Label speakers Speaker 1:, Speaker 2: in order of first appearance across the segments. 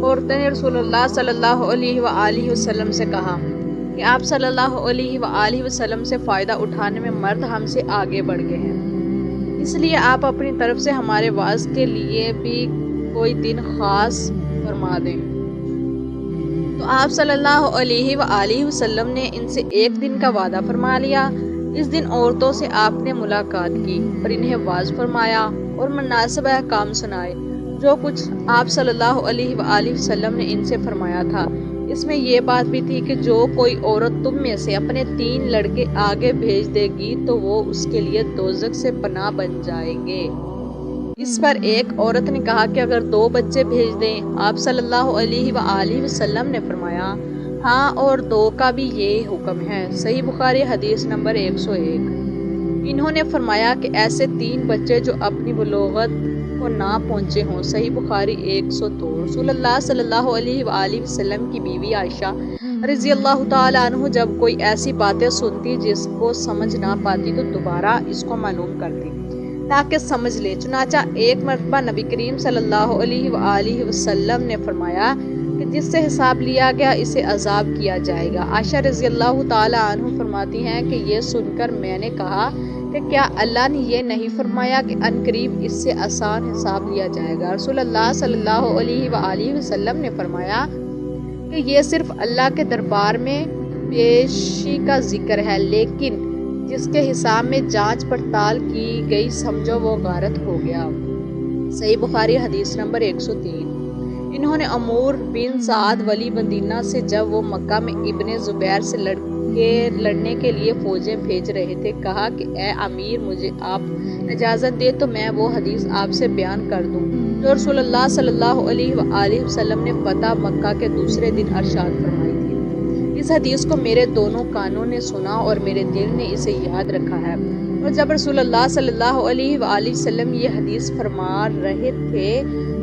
Speaker 1: عورتوں نے رسول اللہ صلی اللہ علیہ وآلہ وسلم سے کہا کہ آپ صلی اللہ علیہ وآلہ وسلم سے فائدہ اٹھانے میں مرد ہم سے آگے بڑھ گئے ہیں، اس لیے آپ اپنی طرف سے ہمارے واعظ کے لیے بھی کوئی دن خاص فرما دیں۔ تو آپ صلی اللہ علیہ وآلہ وسلم نے ان سے ایک دن کا وعدہ فرما لیا۔ اس دن عورتوں سے آپ نے ملاقات کی اور انہیں واعظ فرمایا اور مناسب احکام سنائے۔ جو کچھ آپ صلی اللہ علیہ وآلہ وسلم نے ان سے فرمایا تھا، اس میں یہ بات بھی تھی کہ جو کوئی عورت تم میں سے اپنے 3 لڑکے آگے بھیج دے گی تو وہ اس کے لیے دوزخ سے پناہ بن جائیں گے۔ اس پر ایک عورت نے کہا کہ اگر 2 بچے بھیج دیں؟ آپ صلی اللہ علیہ وآلہ وسلم نے فرمایا ہاں، اور 2 کا بھی یہ حکم ہے۔ صحیح بخاری حدیث نمبر 101۔ انہوں نے فرمایا کہ ایسے 3 بچے جو اپنی بلوغت کو نہ پہنچے ہوں۔ صحیح بخاری 102۔ رسول اللہ صلی اللہ علیہ وآلہ وسلم کی بیوی عائشہ رضی اللہ تعالیٰ عنہ جب کوئی ایسی باتیں سنتی جس کو سمجھ نہ پاتی تو دوبارہ اس کو معلوم کرتی تاکہ سمجھ لے۔ چنانچہ ایک مرتبہ نبی کریم صلی اللہ علیہ وآلہ وسلم نے فرمایا کہ جس سے حساب لیا گیا اسے عذاب کیا جائے گا۔ عائشہ رضی اللہ تعالیٰ عنہ فرماتی ہیں کہ یہ سن کر میں نے کہا کہ کیا اللہ نے یہ نہیں فرمایا کہ عنقریب اس سے آسان حساب لیا جائے گا؟ رسول اللہ صلی اللہ علیہ وآلہ وسلم نے فرمایا کہ یہ صرف اللہ کے دربار میں پیشی کا ذکر ہے، لیکن جس کے حساب میں جانچ پڑتال کی گئی سمجھو وہ غارت ہو گیا۔ صحیح بخاری حدیث نمبر 103۔ انہوں نے عمور بن سعد ولی بن دینہ سے جب وہ مکہ میں ابن زبیر سے لڑنے کے لیے فوجیں بھیج رہے تھے کہا کہ اے امیر، مجھے آپ اجازت دے تو میں وہ حدیث آپ سے بیان کر دوں جو رسول اللہ صلی اللہ علیہ وآلہ وسلم نے فتح مکہ کے دوسرے دن ارشاد فرمائی تھی۔ اس حدیث کو میرے دونوں کانوں نے سنا اور میرے دل نے اسے یاد رکھا ہے۔ اور جب رسول اللہ صلی اللہ علیہ وآلہ وسلم یہ حدیث فرما رہے تھے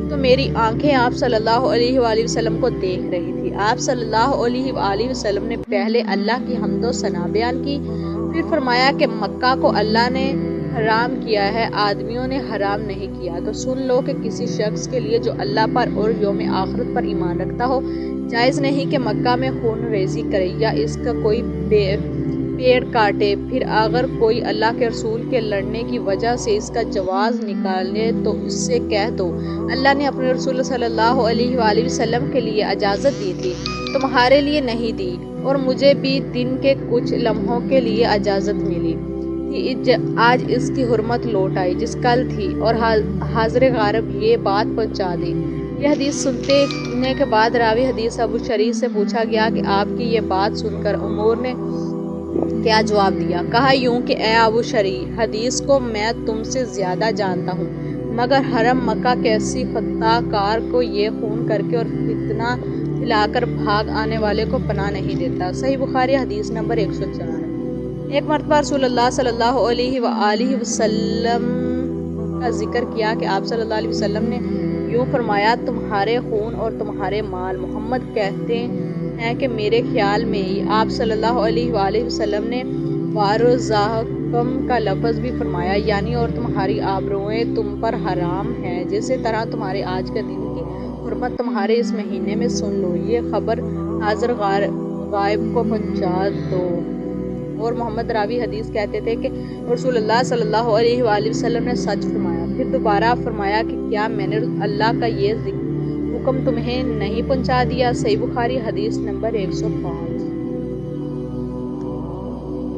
Speaker 1: تو میری آنکھیں آپ صلی اللہ علیہ وآلہ وسلم کو دیکھ رہی تھی۔ آپ صلی اللہ علیہ وآلہ وسلم نے پہلے اللہ کی حمد و ثنا بیان کی، پھر فرمایا کہ مکہ کو اللہ نے حرام کیا ہے، آدمیوں نے حرام نہیں کیا۔ تو سن لو کہ کسی شخص کے لیے جو اللہ پر اور یوم آخرت پر ایمان رکھتا ہو جائز نہیں کہ مکہ میں خون ریزی کرے یا اس کا کوئی پیڑ کاٹے۔ پھر اگر کوئی اللہ کے رسول کے لڑنے کی وجہ سے اس کا جواز نکالے تو اس سے کہہ دو اللہ نے اپنے رسول صلی اللہ علیہ وآلہ وسلم کے لیے اجازت دی تھی، تمہارے لیے نہیں دی، اور مجھے بھی دن کے کچھ لمحوں کے لیے اجازت ملی تھی، آج اس کی حرمت لوٹ آئی جس کل تھی، اور حاضر غارب یہ بات پہنچا دی۔ یہ حدیث سننے کے بعد راوی حدیث ابو شریح سے پوچھا گیا کہ آپ کی یہ بات سن کر عمر نے کیا جواب دیا؟ کہا یوں کہ اے ابو شریح، حدیث کو میں تم سے زیادہ جانتا ہوں، مگر حرم مکہ کیسی خطا کار کو یہ خون کر کے اور فتنہ پھیلا کر بھاگ آنے والے کو پناہ نہیں دیتا۔ صحیح بخاری حدیث نمبر 104۔ ایک مرتبہ رسول اللہ صلی اللہ علیہ وآلہ وسلم کا ذکر کیا کہ آپ صلی اللہ علیہ وسلم نے یوں فرمایا تمہارے خون اور تمہارے مال محمد کہتے ہیں کہ میرے خیال میں آپ صلی اللہ علیہ وآلہ وسلم نے وارزاقم کا لفظ بھی فرمایا، یعنی اور تمہاری آبروئیں تم پر حرام ہیں، جیسے طرح تمہارے آج کے دن کی حرمت تمہارے اس مہینے میں سن لو، یہ خبر حاضر غائب کو پہنچا دو۔ اور محمد راوی حدیث کہتے تھے کہ رسول اللہ صلی اللہ علیہ وآلہ وسلم نے سچ فرمایا۔ پھر دوبارہ فرمایا کہ کیا میں نے اللہ کا یہ حکم تمہیں نہیں پہنچا دیا؟ صحیح بخاری حدیث نمبر 105۔